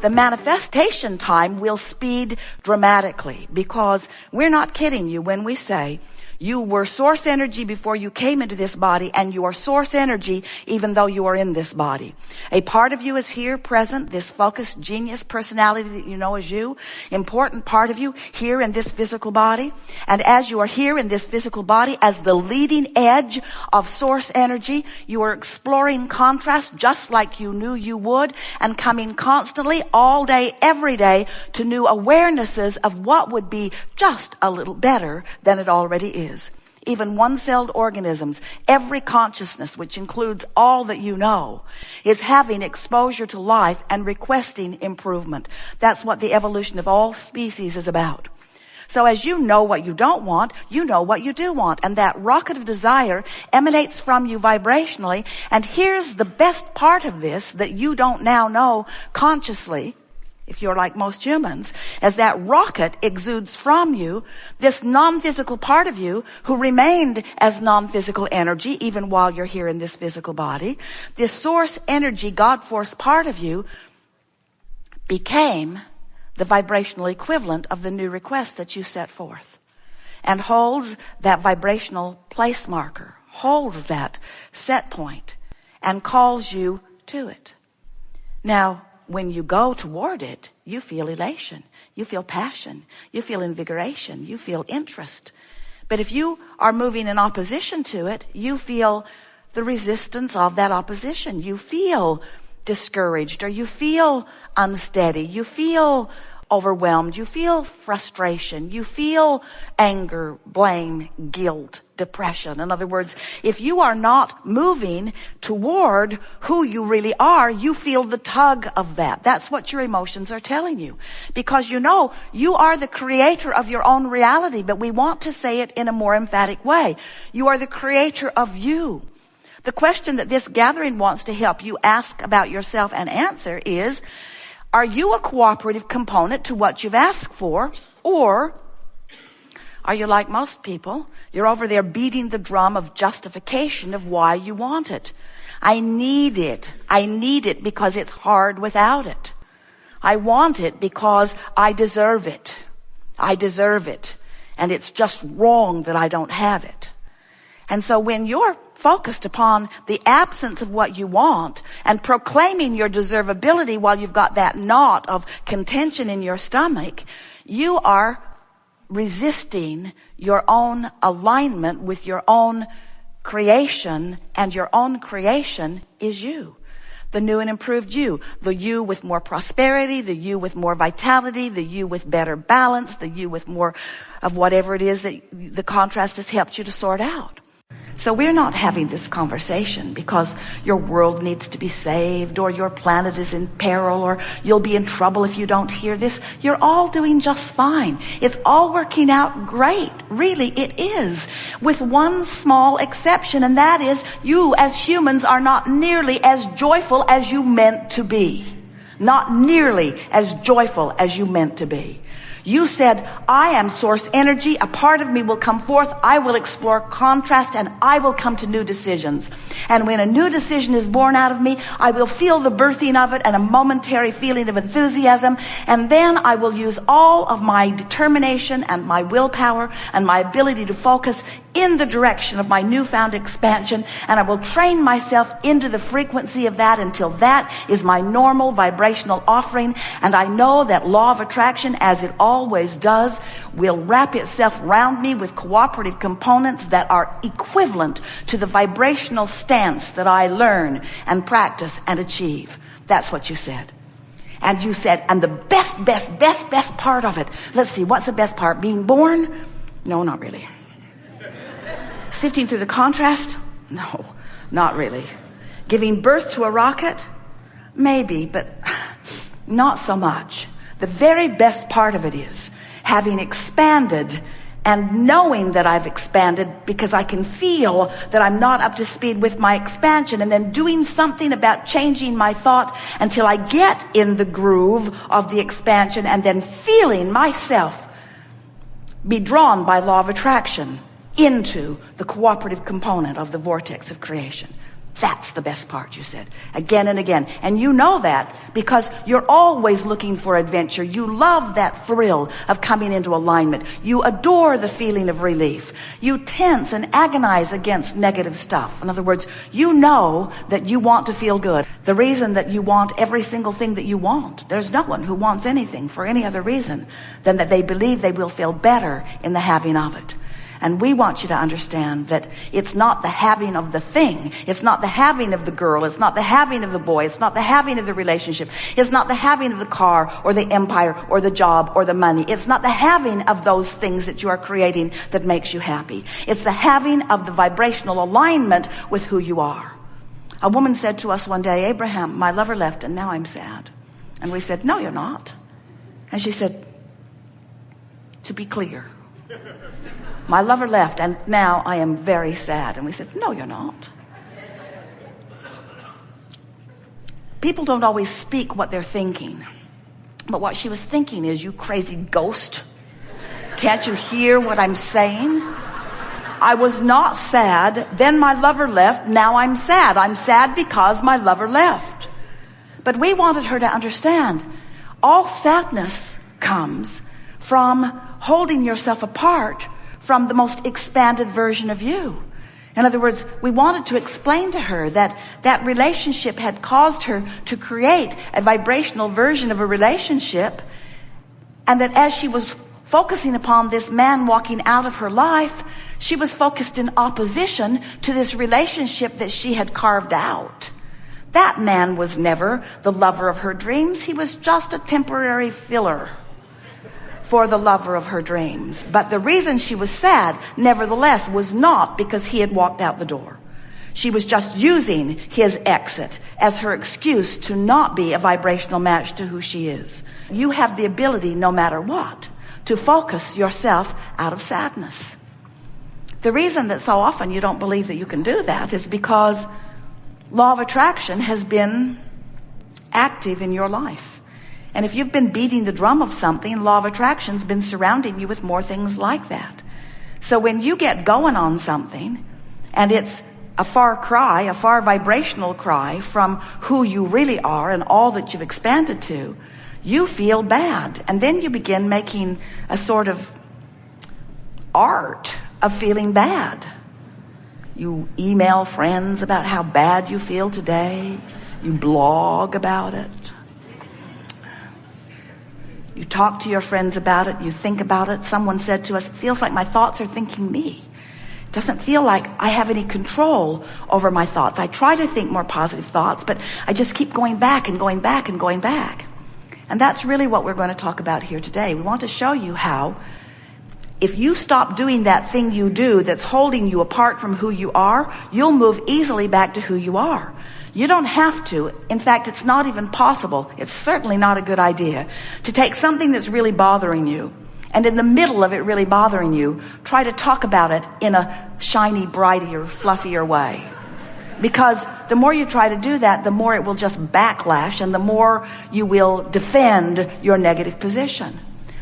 The manifestation time will speed dramatically, because we're not kidding you when we say you were source energy before you came into this body, and you are source energy even though you are in this body. A part of you is here present, this focused genius personality that you know as you, important part of you here in this physical body. And as you are here in this physical body as the leading edge of source energy, you are exploring contrast just like you knew you would, and coming constantly all day, every day, to new awarenesses of what would be just a little better than it already is. Even one-celled organisms, every consciousness, which includes all that you know, is having exposure to life and requesting improvement. That's what the evolution of all species is about. So as you know what you don't want, you know what you do want. And that rocket of desire emanates from you vibrationally. And here's the best part of this that you don't now know consciously, if you're like most humans, as that rocket exudes from you, this non-physical part of you who remained as non-physical energy even while you're here in this physical body, this source energy, God force part of you became the vibrational equivalent of the new request that you set forth, and holds that vibrational place marker, holds that set point, and calls you to it. Now, when you go toward it, you feel elation, you feel passion, you feel invigoration, you feel interest. But if you are moving in opposition to it, you feel the resistance of that opposition. You feel discouraged, or you feel unsteady, you feel overwhelmed, you feel frustration, you feel anger, blame, guilt, depression. In other words, if you are not moving toward who you really are, you feel the tug of that. That's what your emotions are telling you. Because you know you are the creator of your own reality, but we want to say it in a more emphatic way. You are the creator of you. The question that this gathering wants to help you ask about yourself and answer is, are you a cooperative component to what you've asked for? Or are you like most people? You're over there beating the drum of justification of why you want it. I need it. I need it because it's hard without it. I want it because I deserve it. I deserve it. And it's just wrong that I don't have it. And so when you're focused upon the absence of what you want and proclaiming your deservability while you've got that knot of contention in your stomach, you are resisting your own alignment with your own creation, and your own creation is you. The new and improved you. The you with more prosperity, the you with more vitality, the you with better balance, the you with more of whatever it is that the contrast has helped you to sort out. So we're not having this conversation because your world needs to be saved, or your planet is in peril, or you'll be in trouble if you don't hear this. You're all doing just fine. It's all working out great. Really, it is. With one small exception, and that is you as humans are not nearly as joyful as you meant to be. Not nearly as joyful as you meant to be. You said, I am source energy. A part of me will come forth. I will explore contrast, and I will come to new decisions. And when a new decision is born out of me, I will feel the birthing of it and a momentary feeling of enthusiasm. And then I will use all of my determination and my willpower and my ability to focus in the direction of my newfound expansion. And I will train myself into the frequency of that until that is my normal vibrational offering. And I know that law of attraction, as it always does, will wrap itself around me with cooperative components that are equivalent to the vibrational stance that I learn and practice and achieve. That's what you said. And you said, and the best part of it. Let's see, what's the best part? Being born? No, not really. Sifting through the contrast? No, not really. Giving birth to a rocket? Maybe, but not so much. The very best part of it is having expanded and knowing that I've expanded because I can feel that I'm not up to speed with my expansion, and then doing something about changing my thought until I get in the groove of the expansion, and then feeling myself be drawn by law of attraction into the cooperative component of the vortex of creation. That's the best part, you said, again and again. And you know that because you're always looking for adventure. You love that thrill of coming into alignment. You adore the feeling of relief. You tense and agonize against negative stuff. In other words, you know that you want to feel good. The reason that you want every single thing that you want, there's no one who wants anything for any other reason than that they believe they will feel better in the having of it. And we want you to understand that it's not the having of the thing. It's not the having of the girl. It's not the having of the boy. It's not the having of the relationship. It's not the having of the car or the empire or the job or the money. It's not the having of those things that you are creating that makes you happy. It's the having of the vibrational alignment with who you are. A woman said to us one day, Abraham, my lover left and now I'm sad. And we said, no, you're not. And she said, to be clear, my lover left and now I am very sad. And we said, no, you're not. People don't always speak what they're thinking. But what she was thinking is, you crazy ghost. Can't you hear what I'm saying? I was not sad. Then my lover left. Now I'm sad. I'm sad because my lover left. But we wanted her to understand all sadness comes from holding yourself apart from the most expanded version of you. In other words, we wanted to explain to her that that relationship had caused her to create a vibrational version of a relationship, and that as she was focusing upon this man walking out of her life, she was focused in opposition to this relationship that she had carved out. That man was never the lover of her dreams. He was just a temporary filler for the lover of her dreams. But the reason she was sad, nevertheless, was not because he had walked out the door. She was just using his exit as her excuse to not be a vibrational match to who she is. You have the ability, no matter what, to focus yourself out of sadness. The reason that so often you don't believe that you can do that is because law of attraction has been active in your life. And if you've been beating the drum of something, law of attraction's been surrounding you with more things like that. So when you get going on something, and it's a far cry, a far vibrational cry from who you really are and all that you've expanded to, you feel bad. And then you begin making a sort of art of feeling bad. You email friends about how bad you feel today. You blog about it. You talk to your friends about it. You think about it. Someone said to us, it feels like my thoughts are thinking me. It doesn't feel like I have any control over my thoughts. I try to think more positive thoughts, but I just keep going back and going back and going back. And that's really what we're going to talk about here today. We want to show you how, if you stop doing that thing you do that's holding you apart from who you are, you'll move easily back to who you are. You don't have to. In fact, it's not even possible. It's certainly not a good idea to take something that's really bothering you, and in the middle of it really bothering you, try to talk about it in a shiny, brighter, fluffier way. Because the more you try to do that, the more it will just backlash, and the more you will defend your negative position.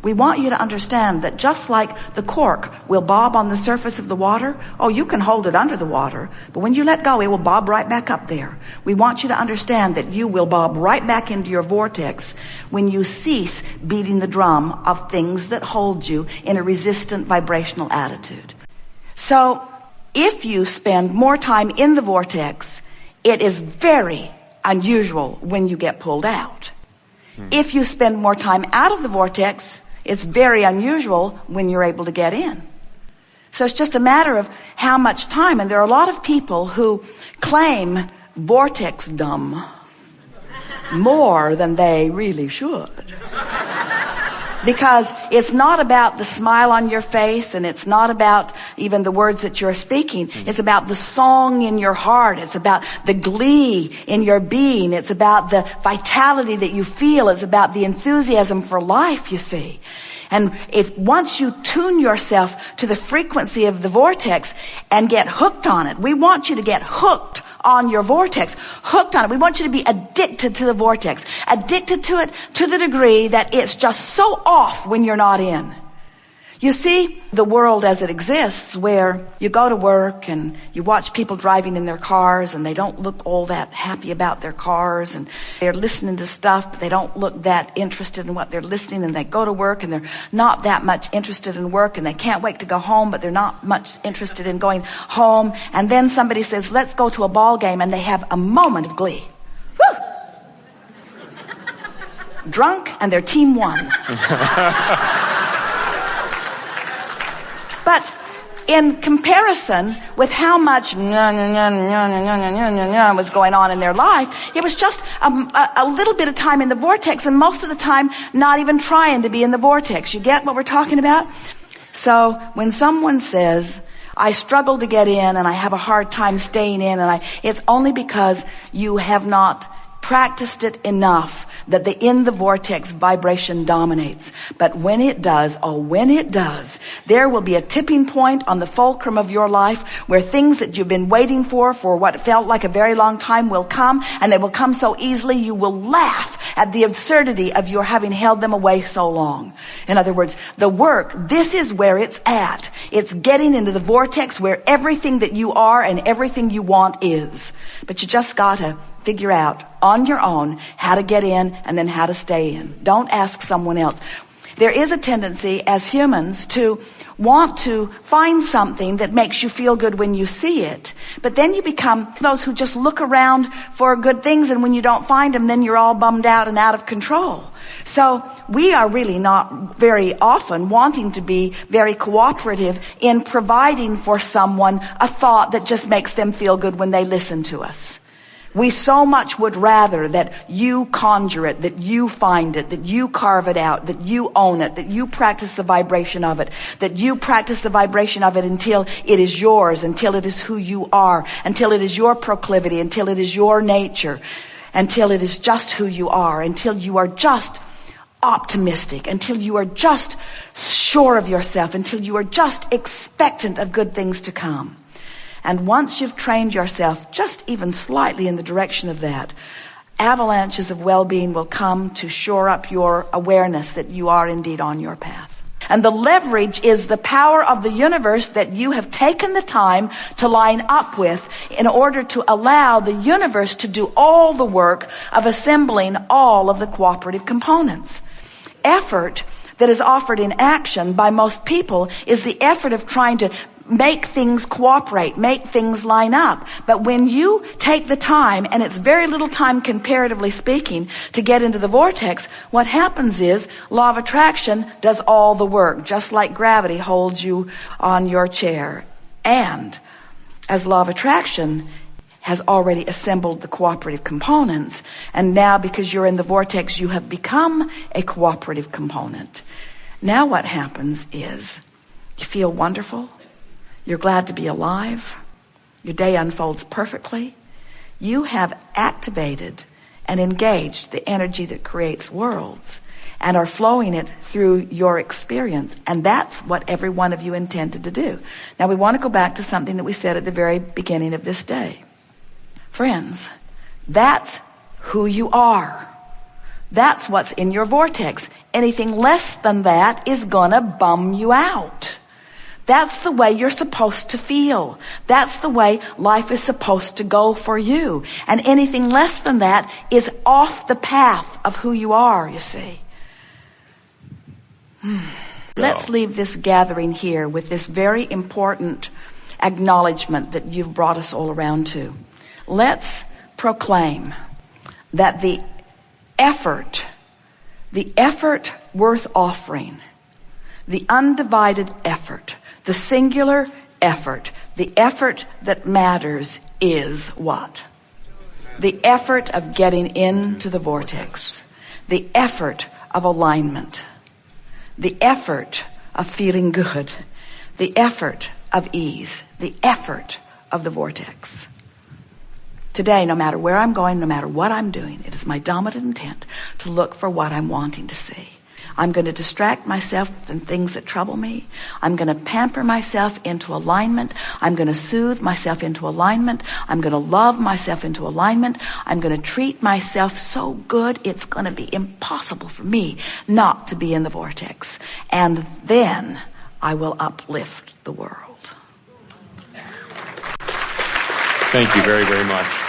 We want you to understand that just like the cork will bob on the surface of the water, oh, you can hold it under the water, but when you let go, it will bob right back up there. We want you to understand that you will bob right back into your vortex when you cease beating the drum of things that hold you in a resistant vibrational attitude. So, if you spend more time in the vortex, it is very unusual when you get pulled out. If you spend more time out of the vortex, it's very unusual when you're able to get in. So it's just a matter of how much time. And there are a lot of people who claim vortex dumb more than they really should. Because it's not about the smile on your face, and it's not about even the words that you're speaking. It's about the song in your heart. It's about the glee in your being. It's about the vitality that you feel. It's about the enthusiasm for life, you see. And if once you tune yourself to the frequency of the vortex and get hooked on it, we want you to get hooked on your vortex, hooked on it. We want you to be addicted to the vortex, addicted to it to the degree that it's just so off when you're not in. You see the world as it exists, where you go to work and you watch people driving in their cars and they don't look all that happy about their cars, and they're listening to stuff, but they don't look that interested in what they're listening, and they go to work and they're not that much interested in work, and they can't wait to go home, but they're not much interested in going home. And then somebody says, let's go to a ball game, and they have a moment of glee. Woo! Drunk, and their team won. But in comparison with how much was going on in their life, it was just a little bit of time in the vortex, and most of the time not even trying to be in the vortex. You get what we're talking about? So when someone says, I struggle to get in and I have a hard time staying in, and it's only because you have not practiced it enough that the in the vortex vibration dominates. But when it does, there will be a tipping point on the fulcrum of your life where things that you've been waiting for what felt like a very long time will come, and they will come so easily you will laugh at the absurdity of your having held them away so long. In other words, the work, this is where it's at. It's getting into the vortex where everything that you are and everything you want is. But you just gotta figure out on your own how to get in and then how to stay in. Don't ask someone else. There is a tendency as humans to want to find something that makes you feel good when you see it. But then you become those who just look around for good things, and when you don't find them, then you're all bummed out and out of control. So we are really not very often wanting to be very cooperative in providing for someone a thought that just makes them feel good when they listen to us. We so much would rather that you conjure it, that you find it, that you carve it out, that you own it, that you practice the vibration of it, that you practice the vibration of it until it is yours, until it is who you are, until it is your proclivity, until it is your nature, until it is just who you are, until you are just optimistic, until you are just sure of yourself, until you are just expectant of good things to come. And once you've trained yourself just even slightly in the direction of that, avalanches of well-being will come to shore up your awareness that you are indeed on your path. And the leverage is the power of the universe that you have taken the time to line up with in order to allow the universe to do all the work of assembling all of the cooperative components. Effort that is offered in action by most people is the effort of trying to make things cooperate, make things line up. But when you take the time, and it's very little time comparatively speaking, to get into the vortex, what happens is law of attraction does all the work, just like gravity holds you on your chair. And as law of attraction has already assembled the cooperative components, and now because you're in the vortex, you have become a cooperative component. Now what happens is you feel wonderful. You're glad to be alive. Your day unfolds perfectly. You have activated and engaged the energy that creates worlds and are flowing it through your experience. And that's what every one of you intended to do. Now we want to go back to something that we said at the very beginning of this day. Friends, that's who you are. That's what's in your vortex. Anything less than that is gonna bum you out. That's the way you're supposed to feel. That's the way life is supposed to go for you. And anything less than that is off the path of who you are, you see. Let's leave this gathering here with this very important acknowledgement that you've brought us all around to. Let's proclaim that the effort worth offering, the undivided effort, the singular effort, the effort that matters is what? The effort of getting into the vortex, the effort of alignment, the effort of feeling good, the effort of ease, the effort of the vortex. Today, no matter where I'm going, no matter what I'm doing, it is my dominant intent to look for what I'm wanting to see. I'm going to distract myself from things that trouble me. I'm going to pamper myself into alignment. I'm going to soothe myself into alignment. I'm going to love myself into alignment. I'm going to treat myself so good it's going to be impossible for me not to be in the vortex. And then I will uplift the world. Thank you very, very much.